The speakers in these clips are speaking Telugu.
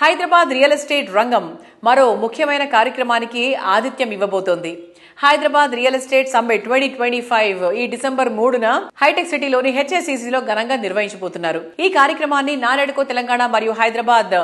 హైదరాబాద్ రియల్ ఎస్టేట్ రంగం మరో ముఖ్యమైన కార్యక్రమానికి ఆతిథ్యం ఇవ్వబోతోంది. హైదరాబాద్ రియల్ ఎస్టేట్ సమ్మిట్ 2025 ఈ డిసెంబర్ 3న హైటెక్ సిటీలోని హెచ్ఏసిసిలో ఘనంగా నిర్వహించబోతున్నారు. ఈ కార్యక్రమాన్ని నారాయణఖేడ్ తెలంగాణ మరియు హైదరాబాద్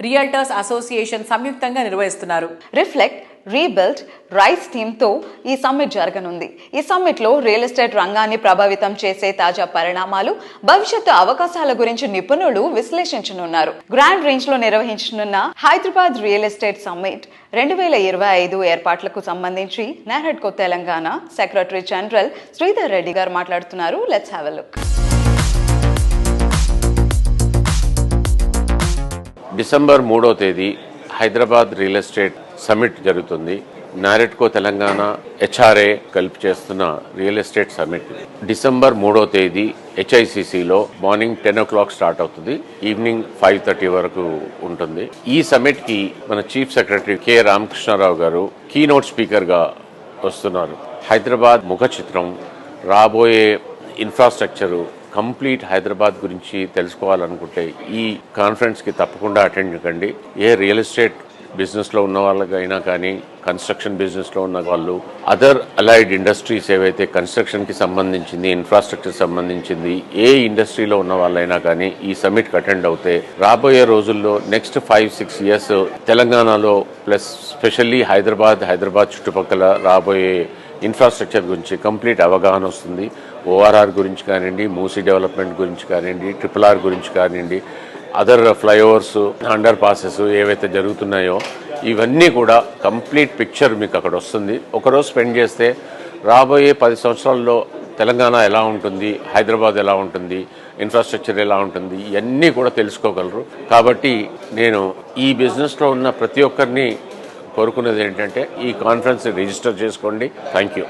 రియల్టర్స్ అసోసియేషన్ సంయుక్తంగా నిర్వహిస్తున్నారు. రిఫ్లెక్ట్ రీబిల్డ్ రైస్ థీమ్ తో ఈ సమ్మిట్ జరగనుంది. ఈ సమ్మిట్ లో రియల్ ఎస్టేట్ రంగాన్ని ప్రభావితం చేసే తాజా పరిణామాలు, భవిష్యత్తు అవకాశాల గురించి నిపుణులు విశ్లేషించనున్నారు. గ్రాండ్ రేంజ్ లో నిర్వహించనున్న హైదరాబాద్ రియల్ ఎస్టేట్ సమ్మిట్ 2025 ఏర్పాట్లకు సంబంధించి నారాయణఖేడ్ తెలంగాణ సెక్రటరీ జనరల్ శ్రీధర్ రెడ్డి గారు మాట్లాడుతున్నారు. Let's have a look. December 3వ తేదీ హైదరాబాద్ రియల్ ఎస్టేట్ సమ్మిట్ జరుగుతుంది. నారాయణఖేడ్ తెలంగాణ హెచ్ఆర్ఏ కలిపి చేస్తున్న రియల్ ఎస్టేట్ సమ్మిట్ డిసెంబర్ 3వ తేదీ హెచ్ఐసిసిలో మార్నింగ్ 10 o'clock స్టార్ట్ అవుతుంది. ఈవినింగ్ 5:30 వరకు ఉంటుంది. ఈ సమ్మిట్ కి మన చీఫ్ సెక్రటరీ కె రామకృష్ణారావు గారు కీనోట్ స్పీకర్ గా వస్తున్నారు. హైదరాబాద్ ముఖ చిత్రం, రాబోయే ఇన్ఫ్రాస్ట్రక్చరు, కంప్లీట్ హైదరాబాద్ గురించి తెలుసుకోవాలనుకుంటే ఈ కాన్ఫరెన్స్కి తప్పకుండా అటెండ్ కండి. ఏ రియల్ ఎస్టేట్ బిజినెస్లో ఉన్న వాళ్ళకైనా కానీ, కన్స్ట్రక్షన్ బిజినెస్లో ఉన్న వాళ్ళు, అదర్ అలైడ్ ఇండస్ట్రీస్ ఏవైతే కన్స్ట్రక్షన్కి సంబంధించింది, ఇన్ఫ్రాస్ట్రక్చర్ సంబంధించింది ఏ ఇండస్ట్రీలో ఉన్న వాళ్ళైనా కానీ ఈ సమ్మిట్కి అటెండ్ అవుతే రాబోయే రోజుల్లో నెక్స్ట్ 5-6 years తెలంగాణలో ప్లస్ స్పెషల్లీ హైదరాబాద్ చుట్టుపక్కల రాబోయే ఇన్ఫ్రాస్ట్రక్చర్ గురించి కంప్లీట్ అవగాహన వస్తుంది. ఓఆర్ఆర్ గురించి కానివ్వండి, మూసీ డెవలప్మెంట్ గురించి కానివ్వండి, RRR గురించి కానివ్వండి, అదర్ ఫ్లైఓవర్స్, అండర్ పాసెస్ ఏవైతే జరుగుతున్నాయో ఇవన్నీ కూడా కంప్లీట్ పిక్చర్ మీకు అక్కడ వస్తుంది. ఒకరోజు స్పెండ్ చేస్తే రాబోయే 10 సంవత్సరాల్లో తెలంగాణ ఎలా ఉంటుంది, హైదరాబాద్ ఎలా ఉంటుంది, ఇన్ఫ్రాస్ట్రక్చర్ ఎలా ఉంటుంది, ఇవన్నీ కూడా తెలుసుకోగలరు. కాబట్టి నేను ఈ బిజినెస్లో ఉన్న ప్రతి ఒక్కరిని కోరుకునేది ఏంటంటే ఈ కాన్ఫరెన్స్ రిజిస్టర్ చేసుకోండి. Thank you.